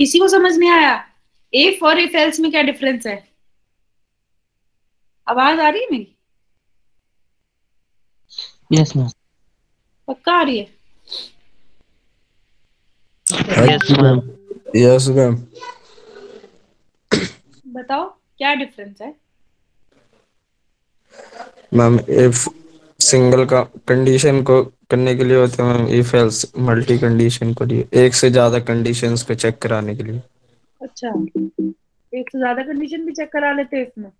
किसी को समझ नहीं आया? इफ और इफ एल्स में क्या डिफरेंस है? आवाज आ रही है मेरी? Yes ma'am. पक्का आ रही है? हाँ यस जी मैम। मैम। Yes ma'am. बताओ क्या डिफरेंस है? मैम इफ सिंगल का कंडीशन को करने के लिए होता है ma'am, if else multi condition को लिए एक से ज्यादा कंडीशंस को चेक कराने के लिए। अच्छा, एक से ज्यादा कंडीशन भी चेक करा लेते हैं इसमें?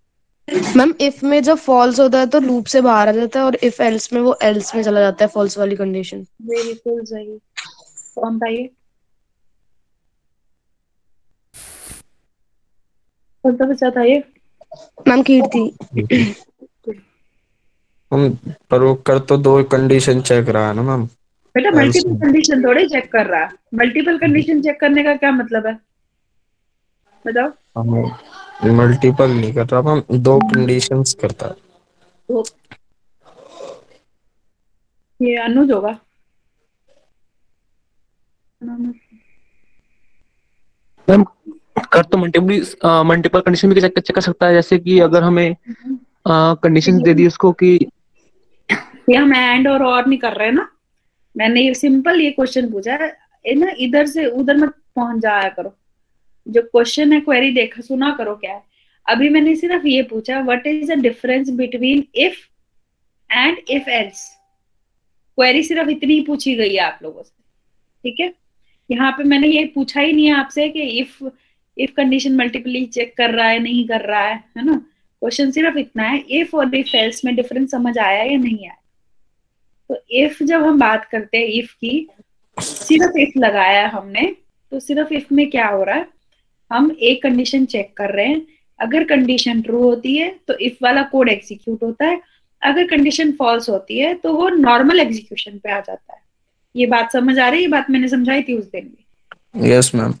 मैम इफ में जब फॉल्स होता है तो लूप से बाहर आ जाता है, और इफ एल्स में वो एल्स में चला जाता है, फॉल्स वाली कंडीशन। बिल्कुल सही। कौन था ये? कौन सा बच्चा था ये? मैम कीर्ति। हम पर वो कर तो दो कंडीशन चेक रहा है ना मैम, बेटा एल्स मल्टीपल में। कंडीशन थोड़े चेक कर रहा है। मल्टीपल कंडीशन चेक करने का क्या मतलब है, बताओ? हम मल्टीपल नहीं कर रहा मैम, दो कंडीशंस करता है। तो ये अनुज होगा। मैम कर तो मल्टीपल कंडीशन भी चेक कर सकता है, जैसे कि अगर हमें कंडीशन दे दी उसको कि ये हम एंड और नहीं कर रहे ना। मैंने ये सिंपल ये क्वेश्चन पूछा है, ये ना इधर से उधर मत पहुंच जाया करो। जो क्वेश्चन है क्वेरी देखा सुना करो क्या है। अभी मैंने सिर्फ ये पूछा what is the difference between if and if else. Query सिर्फ इतनी ही पूछी गई है आप लोगों से, ठीक है? यहाँ पे मैंने ये पूछा ही नहीं है आपसे कि इफ कंडीशन मल्टीपली चेक कर रहा है नहीं कर रहा है ना। क्वेश्चन सिर्फ इतना है, इफ और इफ एल्स में डिफरेंस समझ आया या नहीं आया? तो इफ जब हम बात करते हैं इफ की, सिर्फ इफ लगाया हमने, तो सिर्फ इफ में क्या हो रहा है, हम एक कंडीशन चेक कर रहे हैं। अगर कंडीशन ट्रू होती है तो इफ वाला कोड एग्जीक्यूट होता है, अगर कंडीशन फॉल्स होती है तो वो नॉर्मल एग्जीक्यूशन पे आ जाता है। ये बात समझ आ रही है? ये बात मैंने समझाई थी उस दिन भी। Yes ma'am.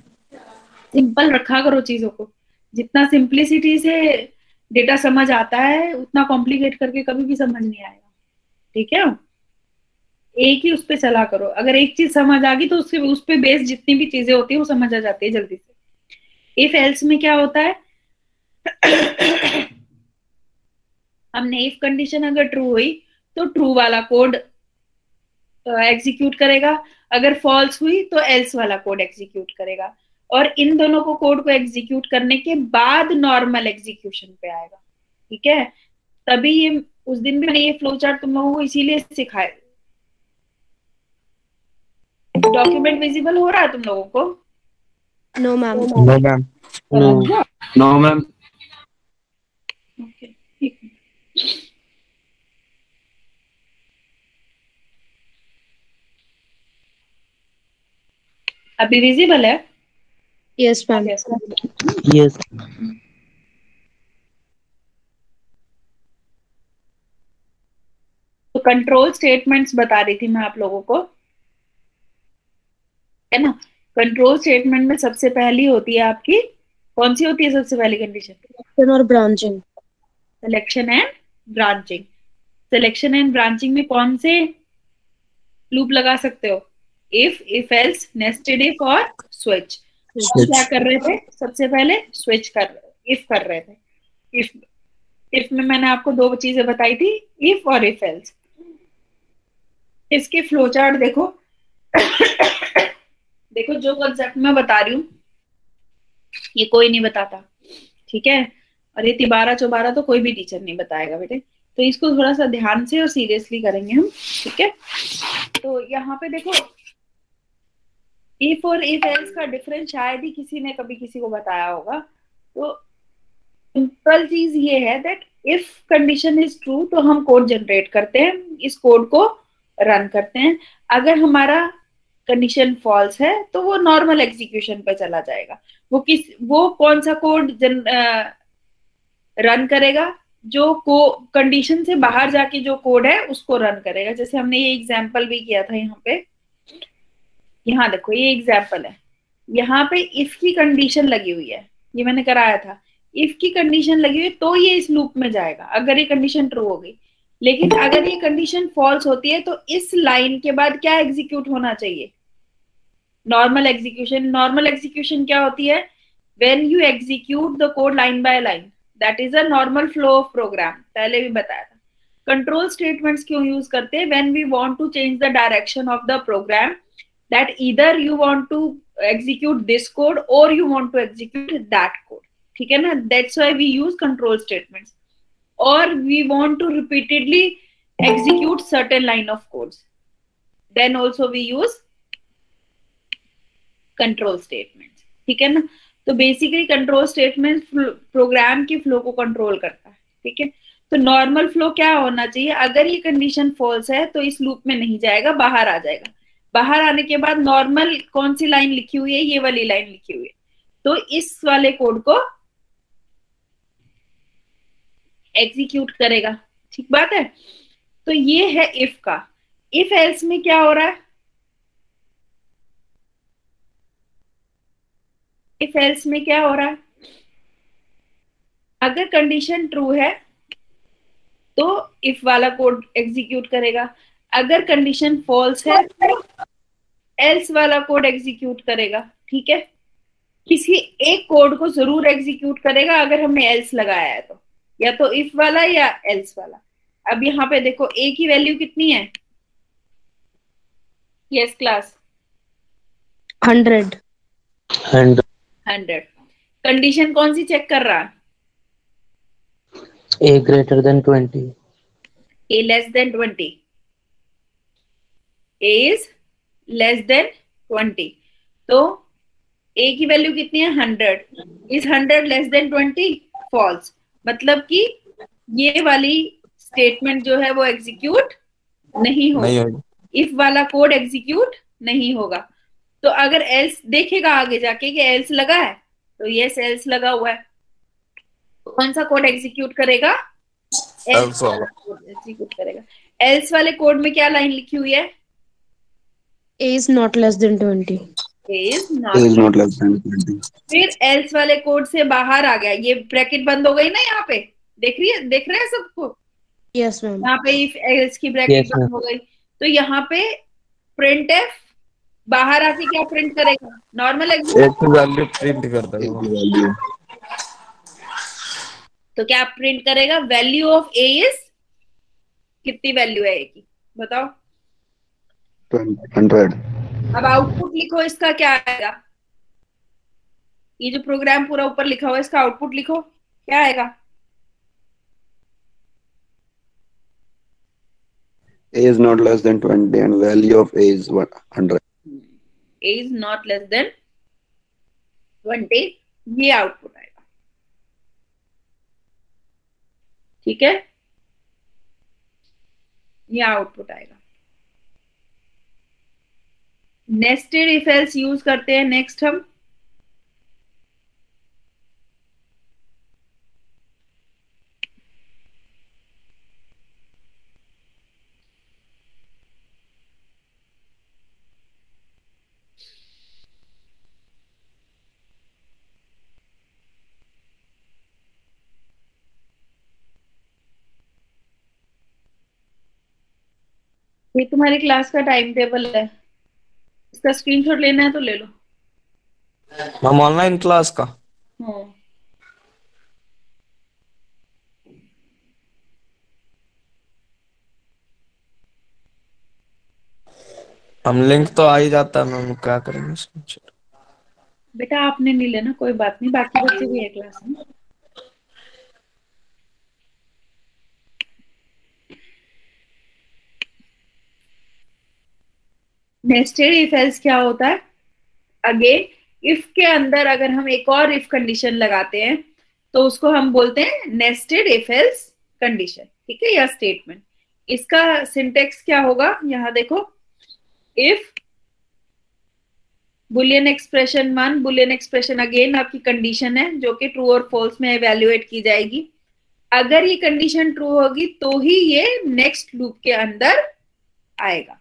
सिंपल रखा करो चीजों को। जितना सिंप्लिसिटी से डेटा समझ आता है उतना कॉम्प्लिकेट करके कभी भी समझ नहीं आएगा, ठीक है? एक ही उस पे चला करो। अगर एक चीज समझ आ गई तो उसके उस पे बेस्ड जितनी भी चीजें होती है वो समझ आ जाती है जल्दी से। इफ एल्स में क्या होता है हमने इफ कंडीशन अगर ट्रू हुई तो ट्रू वाला कोड एग्जीक्यूट करेगा, अगर फॉल्स हुई तो एल्स वाला कोड एग्जीक्यूट करेगा, और इन दोनों को कोड को एग्जीक्यूट करने के बाद नॉर्मल एग्जीक्यूशन पे आएगा, ठीक है? तभी ये उस दिन भी मैंने ये फ्लो चार्ट तुम लोगों को इसीलिए सिखाया। डॉक्यूमेंट विजिबल हो रहा है तुम लोगों को? No ma'am. No ma'am. No no ma'am. Okay, ठीक है। अभी विजिबल है? Yes ma'am. यस। तो कंट्रोल स्टेटमेंट्स बता रही थी मैं आप लोगों को, है ना? कंट्रोल स्टेटमेंट में सबसे पहली होती है आपकी, कौन सी होती है सबसे पहली कंडीशन? सिलेक्शन और branching. Selection and branching. Selection and branching में कौन से लूप लगा सकते हो? इफ एल्स, नेस्टेड इफ और स्विच। क्या कर रहे थे सबसे पहले? स्विच कर रहे, इफ कर रहे थे। इफ में मैंने आपको दो चीजें बताई थी, इफ और इफ एल्स। इसके फ्लो चार्ट देखो देखो जो कंसेप्ट मैं बता रही हूँ ये कोई नहीं बताता, ठीक है? और ये तिबारा चौबारा तो कोई भी टीचर नहीं बताएगा बेटे। तो इसको थोड़ा सा ध्यान से और सीरियसली करेंगे हम, ठीक है? तो यहाँ पे देखो इफ और इफ एल्स का डिफरेंस शायद ही किसी ने कभी किसी को बताया होगा। तो सिंपल चीज ये है that if condition is true तो हम कोड जनरेट करते हैं, इस कोड को रन करते हैं। अगर हमारा कंडीशन फॉल्स है तो वो नॉर्मल एग्जीक्यूशन पे चला जाएगा। वो कौन सा कोड रन करेगा? जो कंडीशन से बाहर जाके जो कोड है उसको रन करेगा। जैसे हमने ये एग्जाम्पल भी किया था यहाँ पे, यहाँ देखो ये एग्जाम्पल है, यहाँ पे इफ की कंडीशन लगी हुई है, ये मैंने कराया था। इफ की कंडीशन लगी हुई तो ये इस लूप में जाएगा अगर ये कंडीशन ट्रू हो गई। लेकिन अगर ये कंडीशन फॉल्स होती है तो इस लाइन के बाद क्या एग्जीक्यूट होना चाहिए? नॉर्मल एग्जीक्यूशन क्या होती है? When you execute the code line by line, that is a normal flow of program, पहले भी बताया था। कंट्रोल स्टेटमेंट्स क्यों यूज करते हैं? When we want to change the direction of the program, that either you want to execute this code or you want to execute that code, ठीक है ना? That's why we use control statements. Or we want to repeatedly execute certain line of codes, then also we use control statements, ठीक है ना? तो basically control statement programme की flow को control करता है, ठीक है? तो नॉर्मल फ्लो क्या होना चाहिए? अगर ये कंडीशन फॉल्स है तो इस लूप में नहीं जाएगा, बाहर आ जाएगा। बाहर आने के बाद नॉर्मल कौन सी लाइन लिखी हुई है? ये वाली लाइन लिखी हुई है, तो इस वाले कोड को एग्जीक्यूट करेगा, ठीक बात है? तो ये है इफ का। इफ एल्स में क्या हो रहा है? इफ एल्स में क्या हो रहा है? अगर कंडीशन ट्रू है तो इफ वाला कोड एग्जीक्यूट करेगा, अगर कंडीशन फॉल्स है तो एल्स वाला कोड एग्जीक्यूट करेगा, ठीक है? किसी एक कोड को जरूर एग्जीक्यूट करेगा अगर हमने एल्स लगाया है तो, या तो इफ वाला या एल्स वाला। अब यहाँ पे देखो ए की वैल्यू कितनी है? Yes class 100। 100। कंडीशन कौन सी चेक कर रहा है? A greater than 20. A less than 20. A is less than 20. तो A की वैल्यू कितनी है? 100. Is 100 less than 20? False. मतलब कि ये वाली स्टेटमेंट जो है वो एग्जीक्यूट नहीं होगा, इफ वाला कोड एग्जीक्यूट नहीं होगा। तो अगर एल्स देखेगा आगे जाके कि एल्स लगा है, तो यस एल्स लगा हुआ है, कौन सा कोड एग्जीक्यूट करेगा? एल्स वाला कोड एग्जीक्यूट करेगा। एल्स वाले कोड में क्या लाइन लिखी हुई है? A is not less than 20. A is not less than 20। फिर एल्स वाले कोड से बाहर आ गया, ये ब्रैकेट बंद हो गई ना यहाँ पे, देख रहे हैं सबको? Yes ma'am. यहाँ पे इफ एल्स की ब्रैकेट बंद हो गई, तो यहाँ पे प्रिंट एफ बाहर आके क्या प्रिंट करेगा? नॉर्मल एक वैल्यू प्रिंट कर देगा। तो क्या प्रिंट करेगा? वैल्यू ऑफ ए इज, कितनी वैल्यू है ए की बताओ? 100। अब आउटपुट लिखो, इसका क्या आएगा? ये जो प्रोग्राम पूरा ऊपर लिखा हुआ है इसका आउटपुट लिखो, क्या आएगा? A is not less than 20 and value of A is 100. A is not less than 20, ये आउटपुट आएगा, ठीक है? ये आउटपुट आएगा। नेस्टेड इफ एल्स यूज करते हैं नेक्स्ट हम। ये तुम्हारी क्लास का टाइम टेबल है, इसका स्क्रीनशॉट लेना है तो ले लो। मैम ऑनलाइन क्लास का? हाँ। हम लिंक तो आ ही जाता है मैम, क्या करेंगे? बेटा आपने नहीं लेना, कोई बात नहीं, बाकी बच्चे भी है क्लास में। नेस्टेड इफ एल्स क्या होता है? अगेन इफ के अंदर अगर हम एक और इफ कंडीशन लगाते हैं तो उसको हम बोलते हैं नेस्टेड इफ एल्स कंडीशन, ठीक है, या स्टेटमेंट। इसका सिंटेक्स क्या होगा? यहाँ देखो, if Boolean expression 1, Boolean expression again आपकी कंडीशन है जो कि ट्रू और फॉल्स में एवेल्युएट की जाएगी। अगर ये कंडीशन ट्रू होगी तो ही ये नेक्स्ट लूप के अंदर आएगा।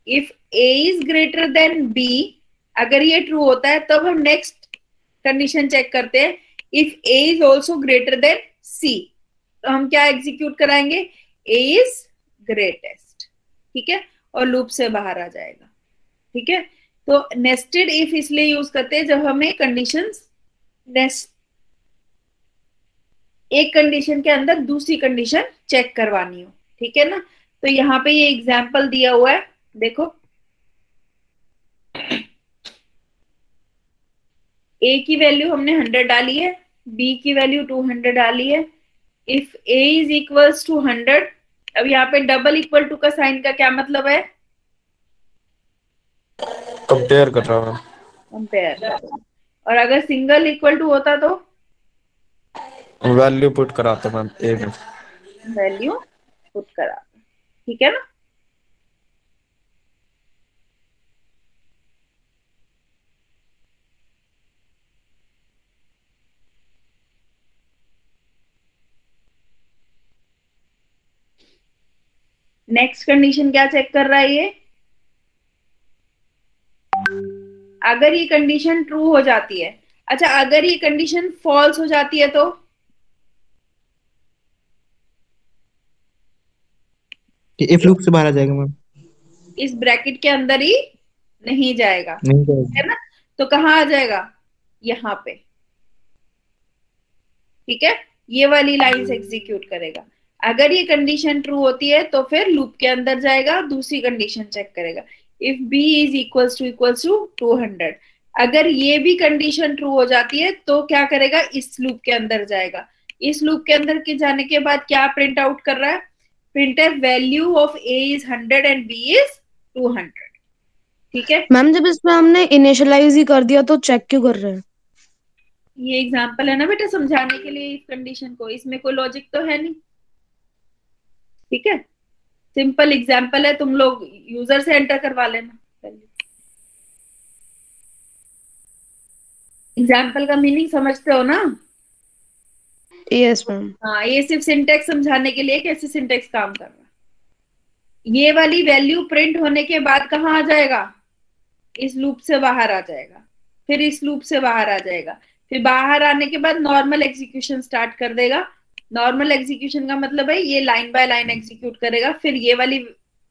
If a is greater than b, अगर ये ट्रू होता है तब हम नेक्स्ट कंडीशन चेक करते हैं, if a is also greater than c, तो हम क्या एग्जीक्यूट कराएंगे? a is greatest, ठीक है, और लूप से बाहर आ जाएगा, ठीक है। तो नेस्टेड इफ इसलिए यूज करते हैं जब हमें कंडीशंस एक कंडीशन के अंदर दूसरी कंडीशन चेक करवानी हो, ठीक है ना। तो यहाँ पे ये एग्जाम्पल दिया हुआ है, देखो a की वैल्यू हमने 100 डाली है, b की वैल्यू 200 डाली है। If a is equals to 100, अब यहाँ पे डबल इक्वल टू का साइन का क्या मतलब है? कंपेयर कर रहा हूँ। कंपेयर कर रहा हूं। और अगर सिंगल इक्वल टू होता तो वैल्यू पुट कराता मैम ए में। वैल्यू पुट करा, ठीक है ना। नेक्स्ट कंडीशन क्या चेक कर रहा है ये? अगर ये कंडीशन ट्रू हो जाती है, अच्छा अगर ये कंडीशन फॉल्स हो जाती है तो इफ लूप से बाहर आ जाएगा मैम, इस ब्रैकेट के अंदर ही नहीं जाएगा, नहीं जाएगा। है ना। तो कहाँ आ जाएगा? यहाँ पे, ठीक है। ये वाली लाइंस एग्जीक्यूट करेगा। अगर ये कंडीशन ट्रू होती है तो फिर लूप के अंदर जाएगा, दूसरी कंडीशन चेक करेगा। If b is equals to 200, अगर ये भी कंडीशन ट्रू हो जाती है तो क्या करेगा? इस लूप के अंदर जाएगा। इस लूप के अंदर के जाने के बाद क्या प्रिंट आउट कर रहा है? Printf value of a is 100 and b is 200, ठीक है। मैम जब इसमें हमने इनिशियलाइज ही कर दिया तो चेक क्यों कर रहे हैं? ये एग्जांपल है ना बेटा, समझाने के लिए इस कंडीशन को, इसमें कोई लॉजिक तो है नहीं, ठीक है। सिंपल एग्जांपल है, तुम लोग यूजर से एंटर करवा लेना। एग्जांपल का मीनिंग समझते हो ना? Yes ma'am. हाँ, ये सिर्फ सिंटेक्स समझाने के लिए कैसे सिंटेक्स काम कर रहा है। ये वाली वैल्यू प्रिंट होने के बाद कहाँ आ जाएगा? इस लूप से बाहर आ जाएगा, फिर इस लूप से बाहर आ जाएगा, फिर बाहर आने के बाद नॉर्मल एग्जीक्यूशन स्टार्ट कर देगा। नॉर्मल एग्जीक्यूशन का मतलब है ये लाइन बाय लाइन एग्जीक्यूट करेगा, फिर ये वाली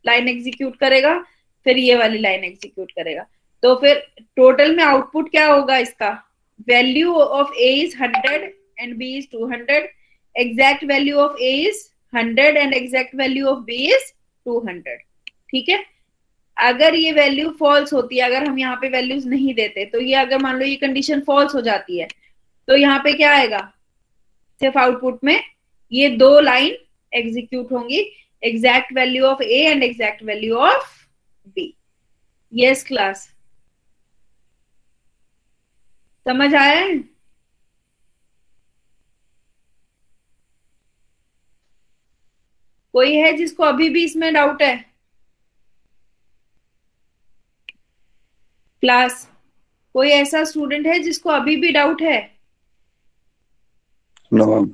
लाइन एग्जीक्यूट करेगा, फिर ये वाली लाइन एग्जीक्यूट करेगा। तो फिर टोटल में आउटपुट क्या होगा इसका? Value of a is 100 and b is 200, exact value of a is 100 and exact value of b is 200, ठीक है। अगर ये वैल्यू फॉल्स होती है, अगर हम यहाँ पे वैल्यूज नहीं देते, तो ये अगर मान लो ये कंडीशन फॉल्स हो जाती है तो यहाँ पे क्या आएगा? सिर्फ आउटपुट में ये दो लाइन एग्जीक्यूट होंगी, exact value of a and exact value of b। Yes class, समझ आया है? कोई है जिसको अभी भी इसमें डाउट है? क्लास, कोई ऐसा स्टूडेंट है जिसको अभी भी डाउट है? No, ma'am.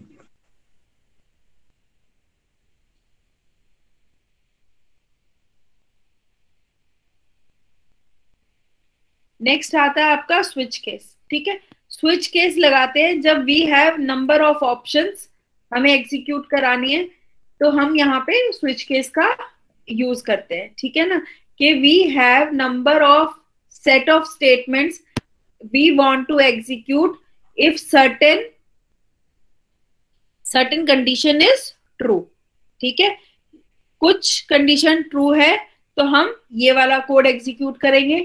नेक्स्ट आता है आपका स्विच केस, ठीक है। स्विच केस लगाते हैं जब we have number of options हमें एग्जीक्यूट करानी है, तो हम यहाँ पे स्विच केस का यूज करते हैं, ठीक है ना। कि we have number of set of statements we want to execute if certain condition is true, ठीक है। कुछ कंडीशन ट्रू है तो हम ये वाला कोड एग्जीक्यूट करेंगे,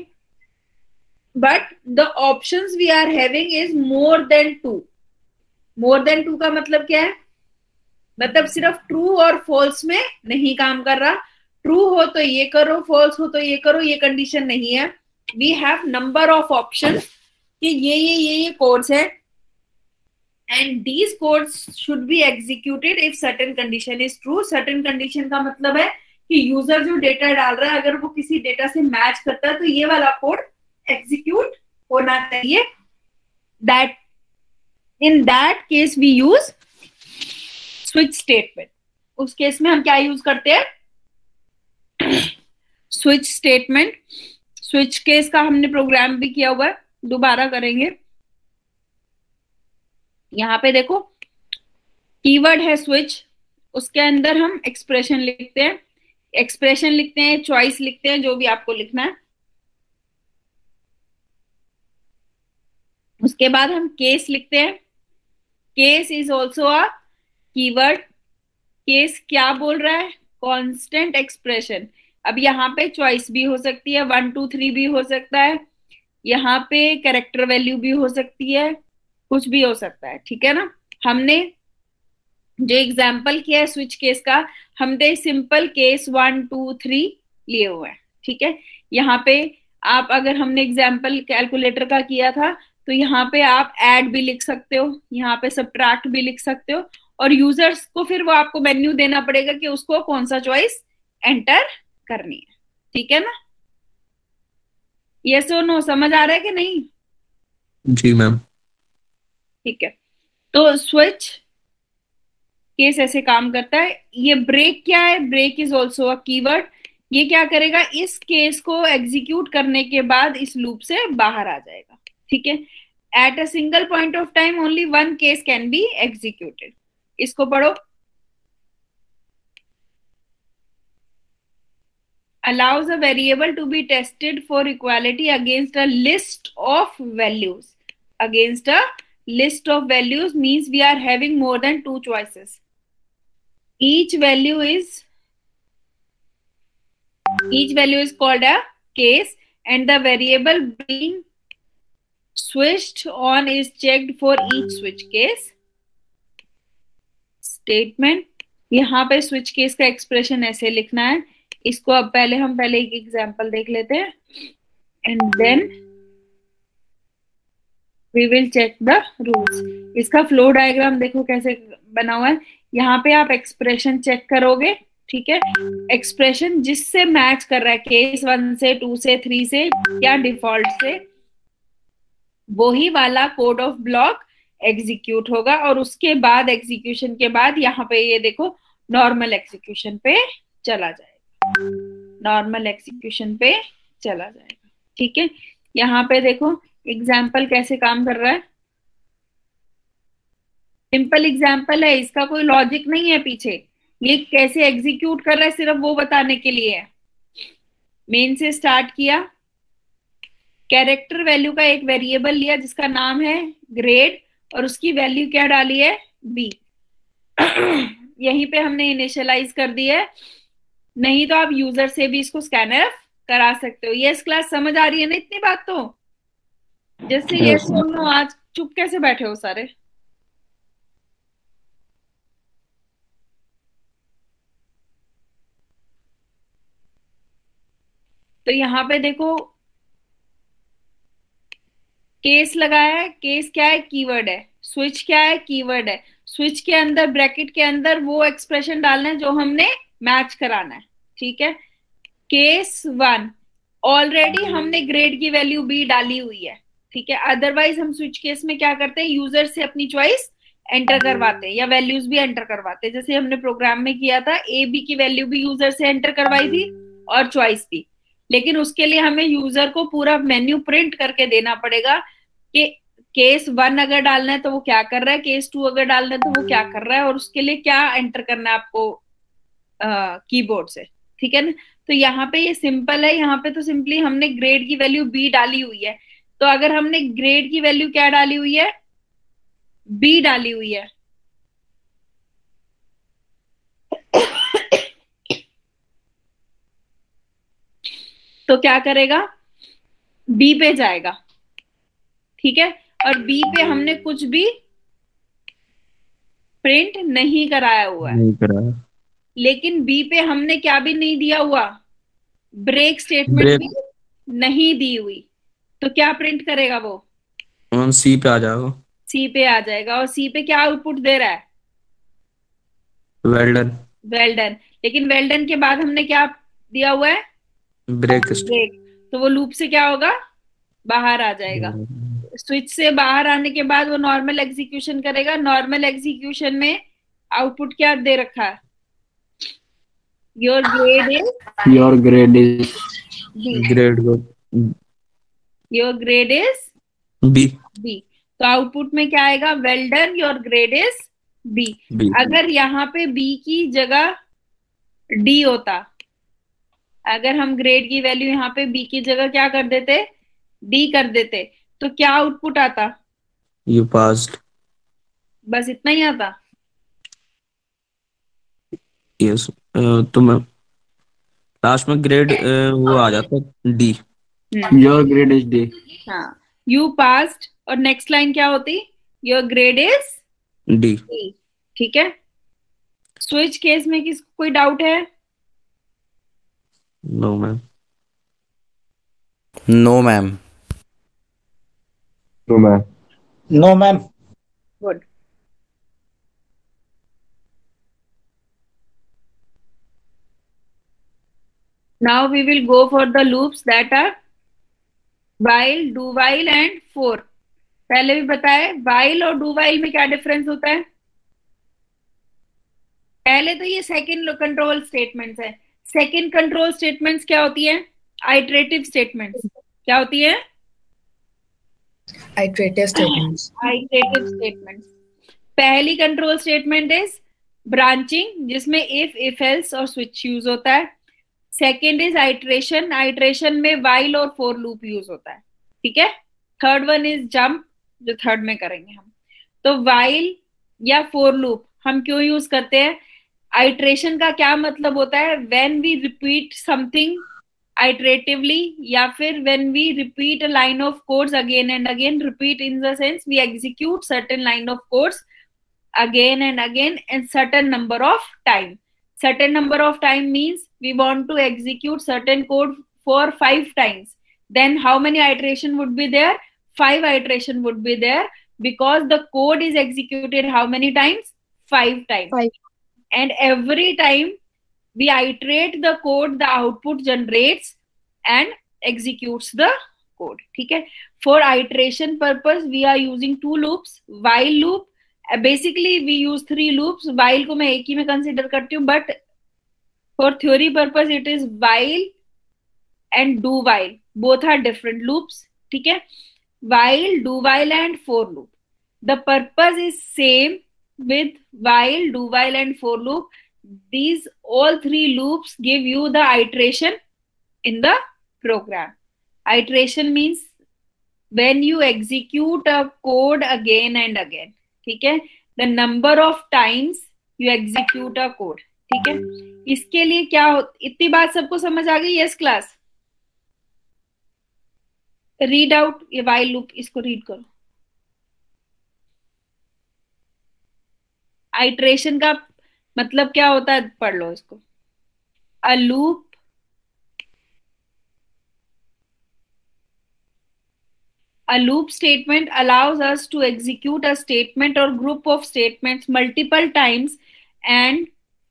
but the options we are having is more than 2। More than 2 का मतलब क्या है? मतलब सिर्फ ट्रू और फॉल्स में नहीं काम कर रहा। ट्रू हो तो ये करो, फॉल्स हो तो ये करो, ये कंडीशन नहीं है। We have number of options कि ये कोड्स है and these codes should be executed if certain condition is true. Certain condition का मतलब है कि यूजर जो डेटा डाल रहा है अगर वो किसी डेटा से मैच करता है तो ये वाला कोड एग्जीक्यूट होना चाहिए। That in that case we use switch statement. उस केस में हम क्या यूज करते हैं? Switch statement. स्विच केस का हमने प्रोग्राम भी किया हुआ है, दोबारा करेंगे। यहाँ पे देखो कीवर्ड है स्विच, उसके अंदर हम एक्सप्रेशन लिखते हैं, चॉइस लिखते हैं, जो भी आपको लिखना है। उसके बाद हम केस लिखते हैं। Case is also a keyword. Case क्या बोल रहा है? Constant expression. अब यहाँ पे चॉइस भी हो सकती है, 1 2 3 भी हो सकता है, यहाँ पे कैरेक्टर वैल्यू भी हो सकती है, कुछ भी हो सकता है, ठीक है ना। हमने जो एग्जाम्पल किया है स्विच केस का, हमने सिंपल केस 1 2 3 लिए हुए हैं, ठीक है। यहाँ पे आप, अगर हमने एग्जाम्पल कैलकुलेटर का किया था, तो यहाँ पे आप ऐड भी लिख सकते हो, यहाँ पे सब्ट्रैक्ट भी लिख सकते हो, और यूजर्स को फिर वो आपको मेन्यू देना पड़ेगा कि उसको कौन सा चॉइस एंटर करनी है, ठीक है ना। यस और नो समझ आ रहा है कि नहीं? जी मैम। ठीक है, तो स्विच केस ऐसे काम करता है। ये ब्रेक क्या है? Break is also a keyword. ये क्या करेगा? इस केस को एग्जीक्यूट करने के बाद इस लूप से बाहर आ जाएगा, ठीक है। At a single point of time only one case can be executed. इसको पढ़ो। allows a variable to be tested for equality against a list of values. Against a list of values means we are having more than 2 choices. Each value is called a case, and the variable being switched on is checked for each switch case. Statement, यहाँ पे switch case का expression ऐसे लिखना है। इसको अब हम एक एग्जांपल देख लेते हैं, and then we will check the rules. इसका फ्लो डायग्राम देखो कैसे बना हुआ है। यहाँ पे आप एक्सप्रेशन चेक करोगे, ठीक है। एक्सप्रेशन जिससे मैच कर रहा है, केस 1 से 2 से 3 से या डिफॉल्ट से, वही वाला कोड ऑफ ब्लॉक एग्जीक्यूट होगा, और उसके बाद एग्जीक्यूशन के बाद यहाँ पे ये देखो नॉर्मल एग्जीक्यूशन पे चला जाएगा, नॉर्मल एग्जीक्यूशन पे चला जाएगा, ठीक है। यहाँ पे देखो एग्जाम्पल कैसे काम कर रहा है। सिंपल एग्जाम्पल है, इसका कोई लॉजिक नहीं है पीछे। ये कैसे एग्जीक्यूट कर रहा है सिर्फ वो बताने के लिए है। मेन से स्टार्ट किया, कैरेक्टर वैल्यू का एक वेरिएबल लिया जिसका नाम है ग्रेड, और उसकी वैल्यू क्या डाली है? बी। यहीं पे हमने इनिशियलाइज कर दी है। नहीं तो आप यूजर से भी इसको स्कैनर करा सकते हो। ये क्लास समझ आ रही है ना इतनी बात? तो जैसे ये सुनो, आज चुप कैसे बैठे हो सारे? तो यहाँ पे देखो केस लगाया है। केस क्या है? कीवर्ड है। स्विच क्या है? कीवर्ड है। स्विच के अंदर ब्रैकेट के अंदर वो एक्सप्रेशन डालना है जो हमने मैच कराना है, ठीक है। केस 1 ऑलरेडी हमने ग्रेड की वैल्यू बी डाली हुई है, ठीक है। अदरवाइज हम स्विच केस में क्या करते हैं? यूजर से अपनी चॉइस एंटर करवाते हैं या वैल्यूज भी एंटर करवाते हैं। जैसे हमने प्रोग्राम में किया था, ए बी की वैल्यू भी यूजर से एंटर करवाई थी और चॉइस भी, लेकिन उसके लिए हमें यूजर को पूरा मेन्यू प्रिंट करके देना पड़ेगा कि केस 1 अगर डालना है तो वो क्या कर रहा है, केस 2 अगर डालना है तो वो क्या कर रहा है, और उसके लिए क्या एंटर करना है आपको कीबोर्ड से, ठीक है ना। तो यहाँ पे ये सिंपल है। यहाँ पे तो सिंपली हमने ग्रेड की वैल्यू बी डाली हुई है। तो अगर हमने ग्रेड की वैल्यू क्या डाली हुई है? बी डाली हुई है, तो क्या करेगा? बी पे जाएगा, ठीक है। और बी पे हमने कुछ भी प्रिंट नहीं कराया हुआ है, नहीं कराया। लेकिन बी पे हमने क्या भी नहीं दिया हुआ? ब्रेक स्टेटमेंट ब्रेक भी नहीं दी हुई। तो क्या प्रिंट करेगा वो? ऑन सी पे आ जाएगा। सी पे आ जाएगा। और सी पे क्या आउटपुट दे रहा है? Well done. Well done. लेकिन वेल डन के बाद हमने क्या दिया हुआ है? ब्रेक। ब्रेक। तो वो लूप से क्या होगा? बाहर आ जाएगा। स्विच से बाहर आने के बाद वो नॉर्मल एग्जीक्यूशन करेगा। नॉर्मल एग्जीक्यूशन में आउटपुट क्या दे रखा है? Your grade is your grade is grade your grade is B. B. तो आउटपुट में क्या आएगा? Well done, your grade is B. अगर यहाँ पे बी की जगह डी होता, अगर हम ग्रेड की वैल्यू यहाँ पे बी की जगह क्या कर देते? डी कर देते, तो क्या आउटपुट आता? You passed. बस इतना ही आता। Yes. तो मैं लास्ट में ग्रेड वो आ जाता है D. Your grade is D. हाँ, यू पास्ड और नेक्स्ट लाइन क्या होती? Your grade is D. D. ठीक है, स्विच केस में किसको कोई डाउट है? No ma'am. No ma'am. No, ma'am. No ma'am. Good. Now we will go for the loops that are while, do while and for। पहले भी बताए while और do while में क्या डिफरेंस होता है? पहले तो ये सेकंड कंट्रोल स्टेटमेंट्स है। सेकंड कंट्रोल स्टेटमेंट्स क्या होती है? Iterative statements. क्या होती है? Iterative statements. Iterative statements. पहली कंट्रोल स्टेटमेंट इज ब्रांचिंग, जिसमें इफ एल्स और स्विच यूज होता है। सेकेंड इज आइटरेशन, आइटरेशन में while और for लूप यूज होता है। ठीक है, थर्ड वन इज जंप, जो थर्ड में करेंगे हम। तो while या for लूप हम क्यों यूज करते हैं? आइटरेशन का क्या मतलब होता है? When we repeat something iteratively, या फिर when we repeat a line of codes again and again. Repeat in the sense we execute certain line of codes again and again and certain number of time. Certain number of time means we want to execute certain code for 5 times. Then how many iteration would be there? 5 iteration would be there, because the code is executed how many times? 5 times. 5. And every time we iterate the code, the output generates and executes the code. ठीक है, for iteration purpose we are using 2 loops. While loop, basically we use 3 loops. while को मैं एक ही में consider करती हूँ, but for theory purpose it is while and do while, both are different loops. ठीक है, while, do while and for loop. The purpose is same with while, do while and for loop. These all 3 loops give you the iteration in the program. Iteration means when you execute a code again and again. ठीक है, the number of times you execute a code. ठीक है, इसके लिए क्या हो, इतनी बात सबको समझ आ गई? यस क्लास, रीड आउट ये while लूप, इसको रीड करो। आइटरेशन का मतलब क्या होता है, पढ़ लो इसको। A loop A loop statement allows us to execute a statement or group of statements multiple times, and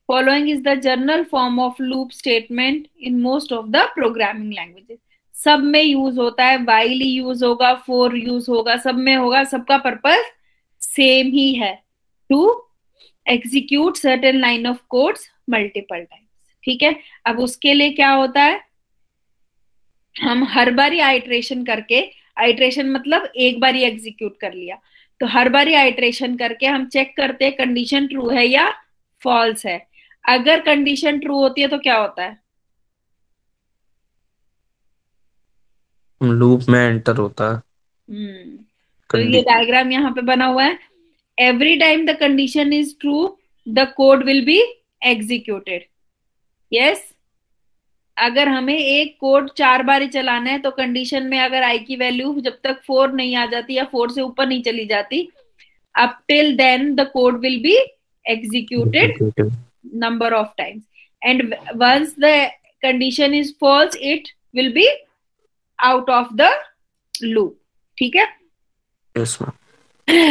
following is the general form of loop statement in most of the programming languages. सब में use होता है, while use होगा, for use होगा, सब में होगा, सबका पर्पस सेम ही है, to execute certain line of codes multiple times. ठीक है, अब उसके लिए क्या होता है, हम हर बारी आइटरेशन करके, आइटरेशन मतलब एक बार ही एग्जीक्यूट कर लिया, तो हर बार आइटरेशन करके हम चेक करते हैं कंडीशन ट्रू है या फॉल्स है। अगर कंडीशन ट्रू होती है तो क्या होता है? लूप में एंटर होता है। तो ये डायग्राम यहाँ पे बना हुआ है। Every time the condition is true, the code will be executed. Yes, अगर हमें एक कोड 4 बार ही चलाना है, तो कंडीशन में अगर आई की वैल्यू जब तक 4 नहीं आ जाती या 4 से ऊपर नहीं चली जाती, up till then the code will be executed number of times, and once the condition is false it will be out of the loop. ठीक है, yes ma'am.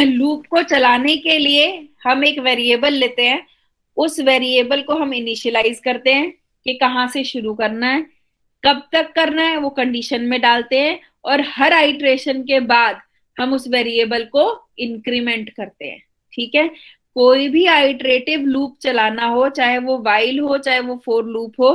लूप को चलाने के लिए हम एक वेरिएबल लेते हैं, उस वेरिएबल को हम इनिशियलाइज करते हैं कि कहाँ से शुरू करना है, कब तक करना है, वो कंडीशन में डालते हैं, और हर आइटरेशन के बाद हम उस वेरिएबल को इंक्रीमेंट करते हैं। ठीक है, कोई भी आइटरेटिव लूप चलाना हो, चाहे वो while हो चाहे वो for लूप हो,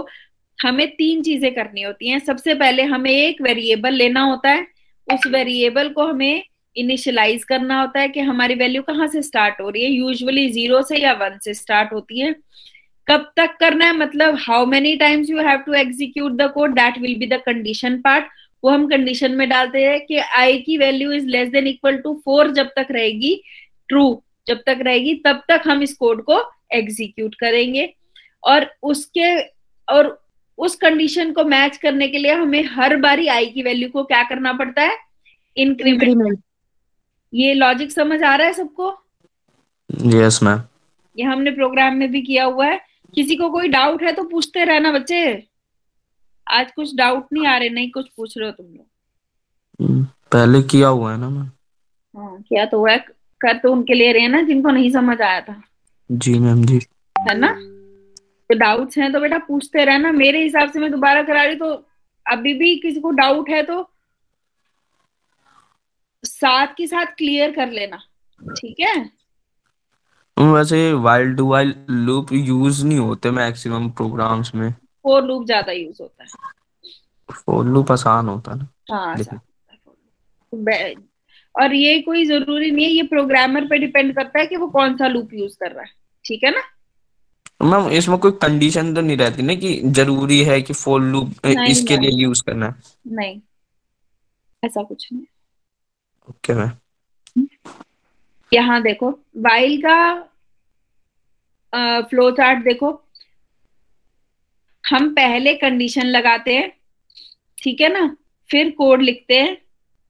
हमें 3 चीजें करनी होती हैं। सबसे पहले हमें एक वेरिएबल लेना होता है, उस वेरिएबल को हमें इनिशियलाइज करना होता है कि हमारी वैल्यू कहाँ से स्टार्ट हो रही है, यूजुअली 0 से या 1 से स्टार्ट होती है। कब तक करना है, मतलब how many times you have to execute the code, that will be the condition part. वो हम कंडीशन में डालते हैं कि आई की value is less than equal to 4 जब तक रहेगी, ट्रू जब तक रहेगी, तब तक हम इस कोड को एग्जीक्यूट करेंगे। और उस कंडीशन को मैच करने के लिए हमें हर बारी आई की वैल्यू को क्या करना पड़ता है, इंक्रीमेंट। ये लॉजिक समझ आ रहा है सबको? Yes ma'am. ये हमने प्रोग्राम में भी किया हुआ है। किसी को कोई डाउट है तो पूछते रहना बच्चे। आज कुछ डाउट नहीं आ रहे, नहीं कुछ पूछ रहे हो तुम लोग? पहले किया हुआ है ना मैम। हाँ किया तो हुआ है, कर तो उनके लिए रहे हैं ना जिनको नहीं समझ आया था, जी मैम जी। है ना? तो डाउट्स हैं तो बेटा पूछते रहना। मेरे हिसाब से मैं दोबारा करा रही, तो अभी भी किसी को डाउट है तो साथ के साथ क्लियर कर लेना, ठीक है? वैसे while do while loop use नहीं होते मैक्सिमम प्रोग्राम्स में, फॉर लूप ज्यादा यूज होता है। फॉर लूप आसान होता है ना। हाँ लेकिन और ये कोई जरूरी नहीं है, ये प्रोग्रामर पे डिपेंड करता है कि वो कौन सा लूप यूज कर रहा है, ठीक है ना? मैम इसमें कोई कंडीशन तो नहीं रहती ना कि जरूरी है कि फॉर लूप इसके लिए यूज करना है? नहीं, ऐसा कुछ नहीं। Okay ma'am. यहाँ देखो वाइल का फ्लो चार्ट देखो। हम पहले कंडीशन लगाते हैं, ठीक है ना, फिर कोड लिखते हैं,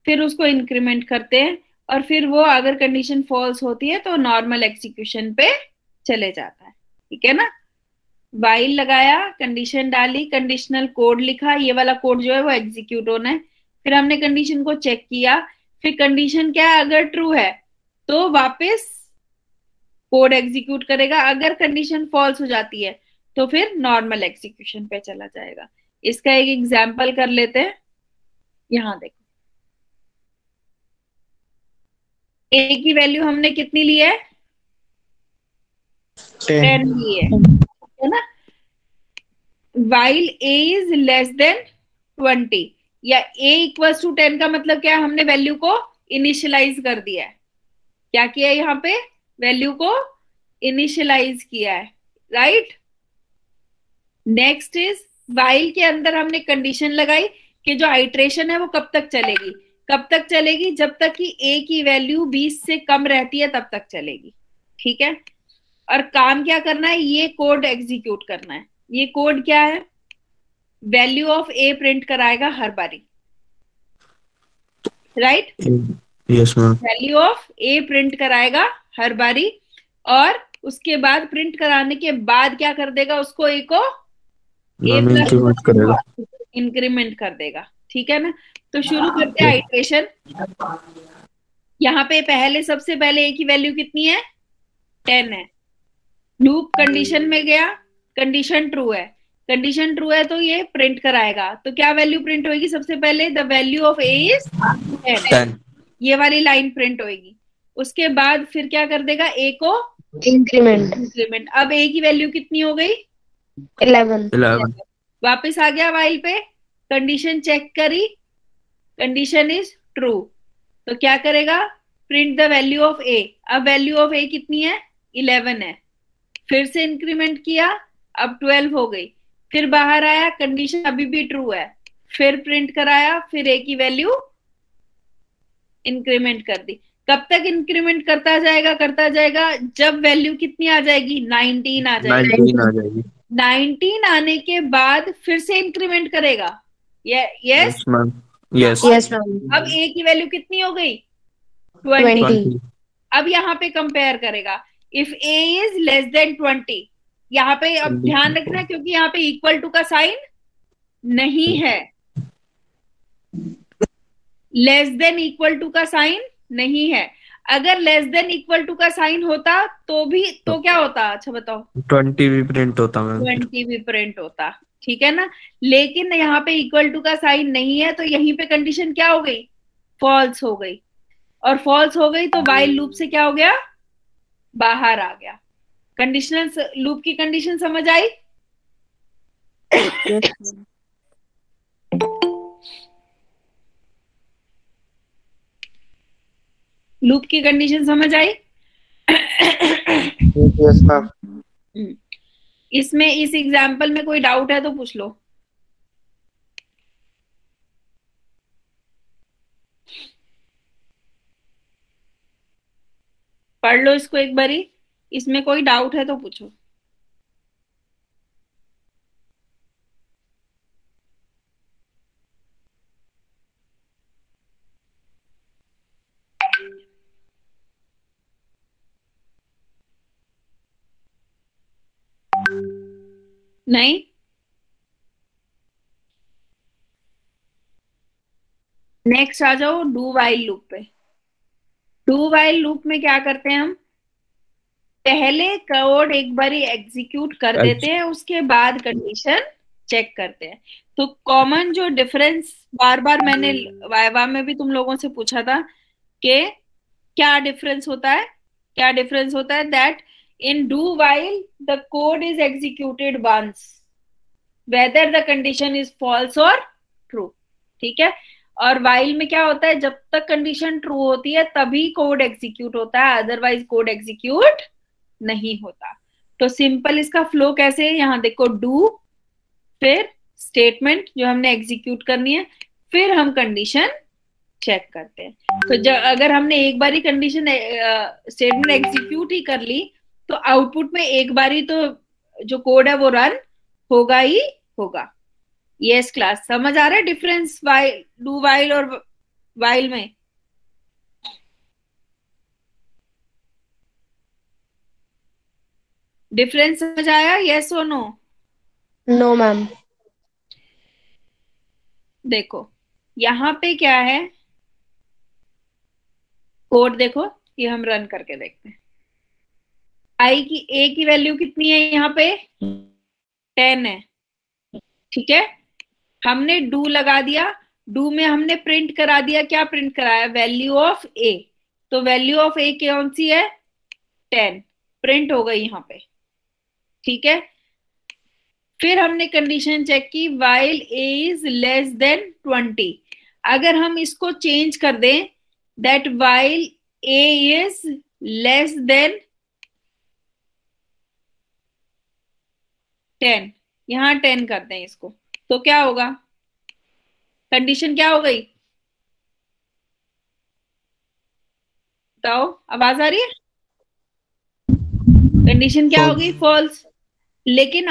फिर उसको इंक्रीमेंट करते हैं, और फिर वो अगर कंडीशन फॉल्स होती है तो नॉर्मल एग्जीक्यूशन पे चले जाता है, ठीक है ना? वाइल लगाया, कंडीशन डाली, कंडीशनल कोड लिखा, ये वाला कोड जो है वो एग्जीक्यूट होना है। फिर हमने कंडीशन को चेक किया, फिर कंडीशन क्या है, अगर ट्रू है तो वापस कोड एग्जीक्यूट करेगा, अगर कंडीशन फॉल्स हो जाती है तो फिर नॉर्मल एग्जीक्यूशन पे चला जाएगा। इसका एक एग्जांपल कर लेते हैं। यहां देखो ए की वैल्यू हमने कितनी ली है, 10 ली है ना? While a is less then 20 या ए इक्वल्स टू 10 का मतलब क्या है, हमने वैल्यू को इनिशियलाइज कर दिया है। क्या किया है यहाँ पे, वैल्यू को इनिशियलाइज किया है, राइट? नेक्स्ट इज वाइल के अंदर हमने कंडीशन लगाई कि जो आइट्रेशन है वो कब तक चलेगी, कब तक चलेगी, जब तक कि ए की वैल्यू 20 से कम रहती है तब तक चलेगी, ठीक है? और काम क्या करना है, ये कोड एग्जीक्यूट करना है। ये कोड क्या है, वैल्यू ऑफ ए प्रिंट कराएगा हर बारी, right? Yes ma'am. Value of A print कराएगा हर बारी, और उसके बाद प्रिंट कराने के बाद क्या कर देगा, उसको ए को इंक्रीमेंट करेगा, इंक्रीमेंट कर देगा, ठीक है ना? तो शुरू करते हैं आइट्रेशन। यहाँ पे पहले सबसे पहले ए की वैल्यू कितनी है, 10 है। लूप कंडीशन में गया, कंडीशन ट्रू है, कंडीशन ट्रू है तो ये प्रिंट कराएगा। तो क्या वैल्यू प्रिंट होगी, सबसे पहले the value of A is 10, ये वाली लाइन प्रिंट होगी। उसके बाद फिर क्या कर देगा, ए को इंक्रीमेंट। अब ए की वैल्यू कितनी हो गई, 11। वापस आ गया वाइल पे, कंडीशन चेक करी, कंडीशन इज ट्रू, तो क्या करेगा, प्रिंट द वैल्यू ऑफ ए। अब वैल्यू ऑफ ए कितनी है, 11 है। फिर से इंक्रीमेंट किया, अब 12 हो गई। फिर बाहर आया, कंडीशन अभी भी ट्रू है, फिर प्रिंट कराया, फिर ए की वैल्यू इंक्रीमेंट कर दी। कब तक इंक्रीमेंट करता जाएगा, जब वैल्यू कितनी आ जाएगी, 19 आ जाएगी। 19 आने के बाद फिर से इंक्रीमेंट करेगा। Yes ma'am. Yes ma'am. अब ए की वैल्यू कितनी हो गई, 20। अब यहाँ पे कंपेयर करेगा, if A is less then 20। यहाँ पे अब ध्यान रखना क्योंकि यहाँ पे इक्वल टू का साइन नहीं है, लेस देन इक्वल टू का साइन नहीं है। अगर लेस देन इक्वल टू का साइन होता तो क्या होता, अच्छा बताओ, 20 भी प्रिंट होता मैम। 20 भी प्रिंट होता, ठीक है ना? लेकिन यहाँ पे इक्वल टू का साइन नहीं है, तो यहीं पे कंडीशन क्या हो गई, फॉल्स हो गई। और फॉल्स हो गई तो वाइल लूप से क्या हो गया, बाहर आ गया। कंडीशनल लूप की कंडीशन समझ आई? लूप की कंडीशन समझ आई? Yes ma'am. इसमें इस एग्जाम्पल में कोई डाउट है तो पूछ लो। पढ़ लो इसको एक बारी, इसमें कोई डाउट है तो पूछो। नहीं? नेक्स्ट आ जाओ डू वाइल लूप पे। डू वाइल लूप में क्या करते हैं हम, पहले कोड एक बारी एग्जीक्यूट कर देते हैं, उसके बाद कंडीशन चेक करते हैं। तो कॉमन जो डिफरेंस, बार बार मैंने वाइवा में भी तुम लोगों से पूछा था कि क्या डिफरेंस होता है, क्या डिफरेंस होता है, that in do while the code is executed once whether the condition is false और ट्रू, ठीक है। और वाइल में क्या होता है, जब तक कंडीशन ट्रू होती है तभी कोड एग्जीक्यूट होता है, अदरवाइज कोड एग्जीक्यूट नहीं होता। तो सिंपल इसका फ्लो कैसे है, यहाँ देखो, डू फिर स्टेटमेंट जो हमने एग्जीक्यूट करनी है, फिर हम कंडीशन चेक करते हैं। तो जब अगर हमने एक बारी कंडीशन स्टेटमेंट एग्जीक्यूट ही कर ली तो आउटपुट में एक बारी तो जो कोड है वो रन होगा ही होगा। यस क्लास, समझ आ रहा है डिफरेंस वाइल, डू वाइल और वाइल में? डिफरेंस समझ आया, यस और नो? No ma'am. देखो यहाँ पे क्या है, कोड देखो, ये हम रन करके देखते हैं। आई की, ए की वैल्यू कितनी है यहाँ पे, 10 है, ठीक है। हमने डू लगा दिया, डू में हमने प्रिंट करा दिया, क्या प्रिंट कराया, वैल्यू ऑफ ए। तो वैल्यू ऑफ ए कौन सी है, 10, प्रिंट हो गई यहाँ पे, ठीक है। फिर हमने कंडीशन चेक की, while a is less then 20। अगर हम इसको चेंज कर दें, that while a is less then 10, यहां 10 कर दें इसको, तो क्या होगा, कंडीशन क्या हो गई, बताओ, आवाज आ रही है? कंडीशन क्या हो गई, फॉल्स। लेकिन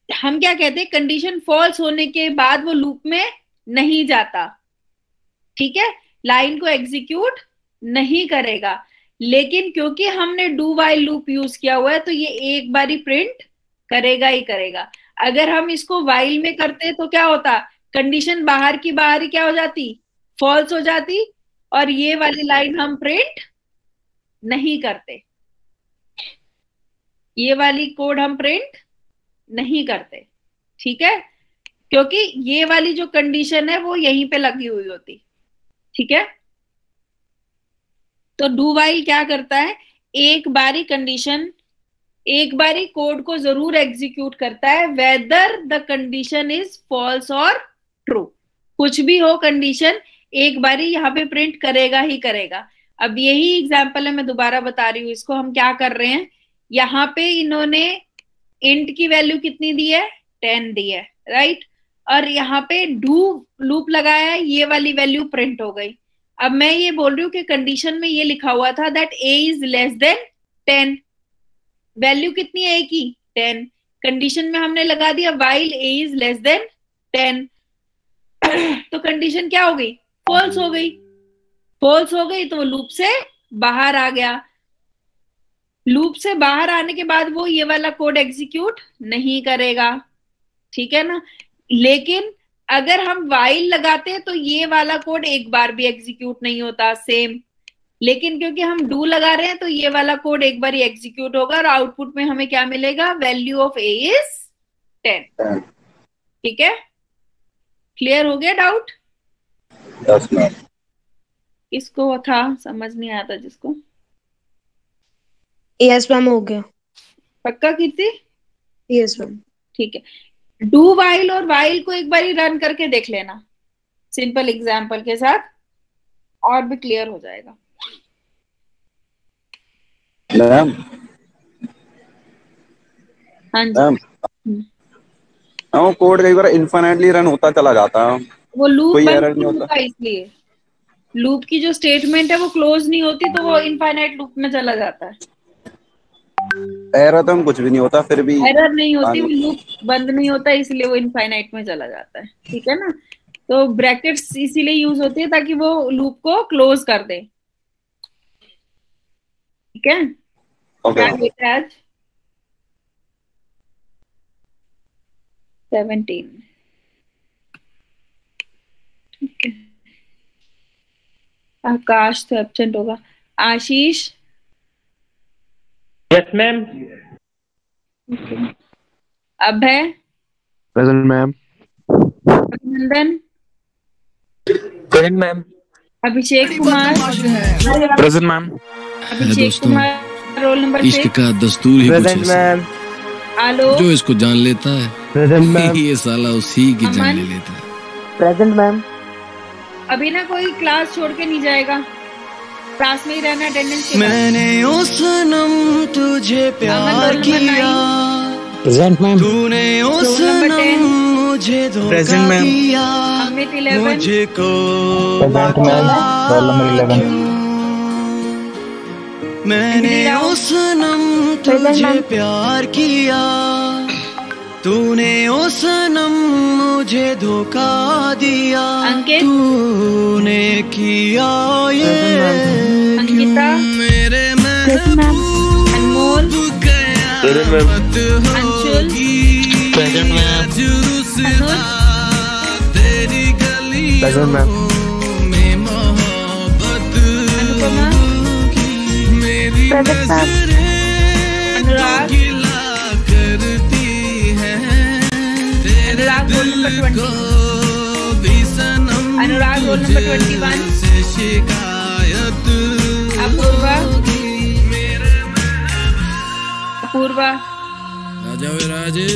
हम क्या कहते हैं, कंडीशन फॉल्स होने के बाद वो लूप में नहीं जाता, ठीक है, लाइन को एग्जीक्यूट नहीं करेगा। लेकिन क्योंकि हमने डू वाइल लूप यूज किया हुआ है तो ये एक बारी प्रिंट करेगा ही करेगा। अगर हम इसको वाइल में करते तो क्या होता, कंडीशन बाहर की बाहर ही क्या हो जाती, फॉल्स हो जाती, और ये वाली लाइन हम प्रिंट नहीं करते, ये वाली कोड हम प्रिंट नहीं करते, ठीक है, क्योंकि ये वाली जो कंडीशन है वो यहीं पे लगी हुई होती, ठीक है। तो डू वाइल क्या करता है, एक बारी कंडीशन, एक बारी कोड को जरूर एग्जीक्यूट करता है, whether the condition is false और ट्रू, कुछ भी हो कंडीशन, एक बारी यहाँ पे प्रिंट करेगा ही करेगा। अब यही एग्जांपल है, मैं दोबारा बता रही हूँ इसको, हम क्या कर रहे हैं, यहाँ पे इन्होंने इंट की वैल्यू कितनी दी है, 10 दी है, राइट, और यहाँ पे डू लूप लगाया है, ये वाली वैल्यू प्रिंट हो गई। अब मैं ये बोल रही हूँ कि कंडीशन में ये लिखा हुआ था that A is less then 10, value कितनी है ए की, 10, कंडीशन में हमने लगा दिया while a is less then 10, तो कंडीशन क्या हो गई, फॉल्स हो गई, फॉल्स हो गई तो वो लूप से बाहर आ गया। लूप से बाहर आने के बाद वो ये वाला कोड एग्जीक्यूट नहीं करेगा, ठीक है ना। लेकिन अगर हम वाइल लगाते हैं तो ये वाला कोड एक बार भी एग्जीक्यूट नहीं होता, सेम। लेकिन क्योंकि हम डू लगा रहे हैं तो ये वाला कोड एक बार एग्जीक्यूट होगा और आउटपुट में हमें क्या मिलेगा, वैल्यू ऑफ ए इज 10, ठीक है। क्लियर हो गया डाउट? Yes ma'am. किसको था समझ नहीं आया था, जिसको? यस मैम, हो गया। पक्का कीर्ति? Yes ma'am. ठीक है, डू वाइल और वाइल को एक बार रन करके देख लेना सिंपल एग्जांपल के साथ, और भी क्लियर हो जाएगा। मैम हाँ जी। मैम, वो कोड कई बार इनफाइनाइटली रन होता चला जाता है, वो लूप कोई बंद एरर नहीं नहीं होता। होगा इसलिए। लूप की जो स्टेटमेंट है वो क्लोज नहीं होती तो वो इनफाइनाइट लूप में चला जाता है। एरर तो कुछ भी नहीं होता, फिर भी एरर नहीं होती, वो लूप बंद नहीं होता, इसलिए वो इनफाइनाइट में चला जाता है। ठीक है ना, तो ब्रैकेट्स इसीलिए यूज होती है ताकि वो लूप को क्लोज कर दे। ठीक है, क्या डेट है आज? 17। ठीक है, आकाश तो एब्सेंट होगा। Ashish? Yes ma'am. Abhay? Present ma'am. Abhinandan? Present ma'am. Abhishek Kumar? Present ma'am. Abhishek Kumar roll number 6। इश्क का दस्तूर ही कुछ ऐसा मैम। आलोक? जो इसको जान लेता है प्रेजेंट मैम। ये साला उसी की जान अमन? ले लेता है। Present ma'am. अभी ना कोई क्लास छोड़ के नहीं जाएगा, क्लास में ही रहना, अटेंडेंस के साथ। मैंने ओ सनम तुझे अमन प्यार रोल नंबर किया, 9। Present ma'am. तूने ओ रोल नंबर सनम 10। मुझे धोखा Present, ma'am. दिया, अमित 11। मुझको प्रेजेंट मैम। Roll number 11। मैंने ओ सनम तुझे प्यार किया, तूने ओ सनम मुझे धोखा दिया, अंकित? तूने किया ये अंकिता? मेरे महबूब अनमोल? कयामत अंशुल? Present ma'am. तेरी गली प्रेजेंट मैम। में मोहब्बत अनुपमा? मेरी नजरें अनुराग? गिला करती है, अनुराग रोल नंबर 20। को भी सनम अनुराग रोल नंबर 21। से शिकायत अपूर्वा? अपूर्वा? राजा राजे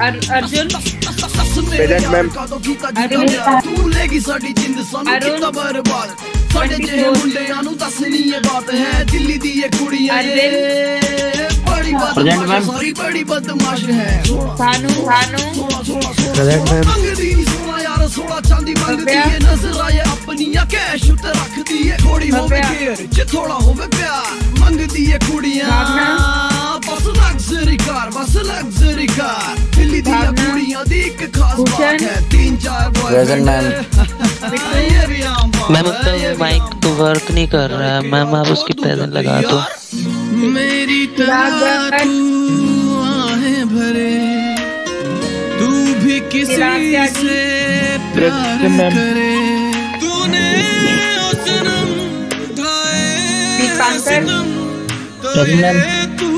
Arjun? Present ma'am. Arun? Arun? 24। Present ma'am. Bhanu? Bhanu? Present ma'am. Bhavya? Bhavna? Bhushan? Present ma'am. Ma'am अब तो माइक तो वर्क नहीं कर रहा है मैम, आप उसकी प्रेजेंट लगा दो। मेरी तरह तू आहें भरे, तू भी किसी से प्यार करे, तूने ओ सनम ढाए सितम, तोरे तू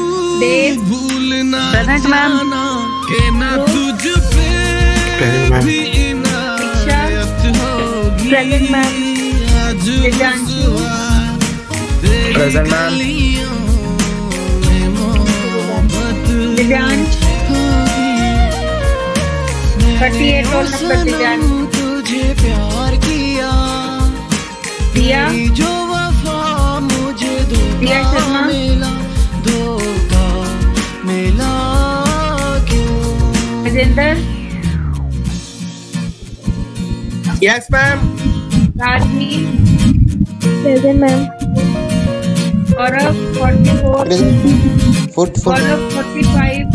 भूलना जाना के ना तुझ पे भी इनायत होगी, आज रुसवा तेरी गलियों में मोहब्बत दिव्यांश? 38 roll number Divyansh. तुझे प्यार किया, दिया? जो वफा मुझे दिया धोखा शर्मा? मिला, धोखा मिला क्यों? Rajendra? Yes ma'am. Rajneet? Present ma'am. Gaurav? 44। Gaurav 45।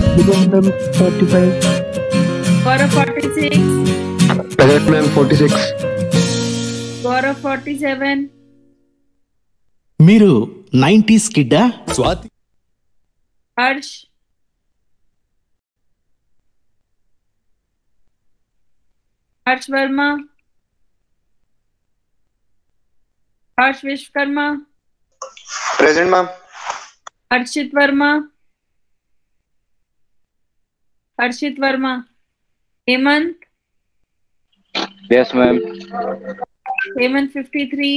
Present ma'am 45। Gaurav 46। Present ma'am 46। Gaurav 47। మీరు 90s కిడ్డా? Swati? Harsh? Harsh Verma? Harsh Vishwakarma? Present ma'am. Harshit Verma? Harshit Verma? Hemant? Yes ma'am. Hemant 53।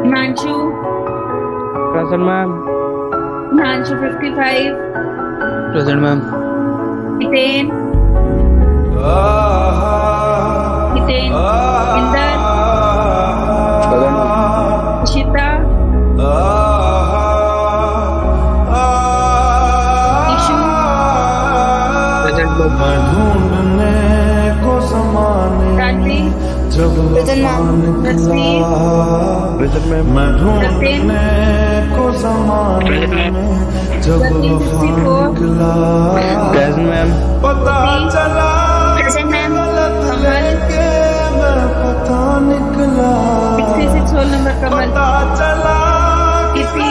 Himanshu? Present ma'am. Himanshu 55। Present ma'am. Hiten? Hiten? Inder? Ishita? Ishu? Present ma'am. Jasvir, Satyam, Jasvir 64, present ma'am. Present ma'am, Kamal 66 roll number कमल, Kirti,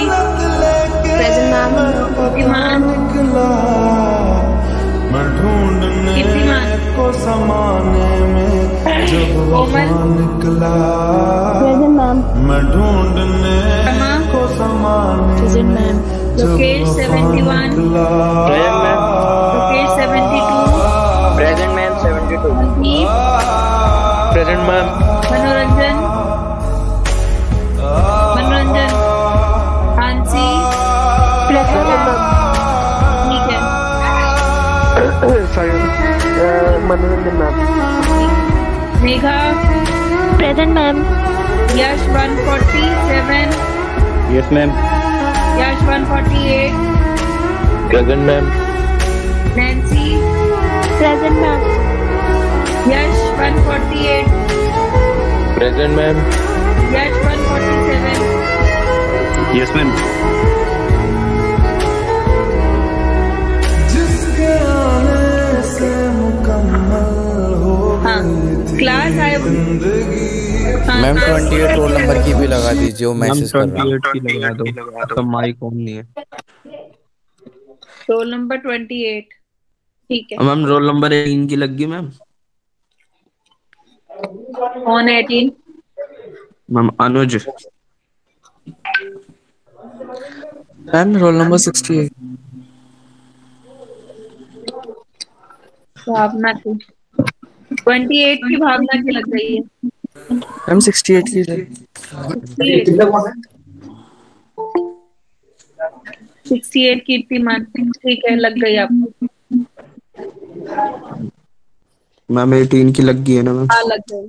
present ma'am. Kirtiman, Kirtiman, Komal, present ma'am. Rama, present ma'am. Lokesh 71, Lokesh 72, present ma'am 72। Mandeep, present ma'am. Manoranjan, Manoranjan, आंसी, ठीक है, Manoranjan ma'am. Megha, present ma'am. Yash 147, yes ma'am. Yash 148, present ma'am. Nancy, present ma'am. Yash 148, present ma'am. Yash 147, yes ma'am. हाँ class आए। Ma'am 28 roll number की भी लगा दीजिए, वो मैसेज कर रहा है। 28 की लगा दो, तो माइक ऑन नहीं है। रोल नंबर 28, ठीक है। मैम रोल नंबर 18 की लग गई मैम। कौन है 18? Ma'am Anuj. Ma'am roll number 68। Bhavna की 28 की भावना की लग गई है। मैम 68 की लग। 68 कीर्तिमान, ठीक है, लग गई आपको। मैम 18 की लग गई है ना मैम। हाँ लग गई।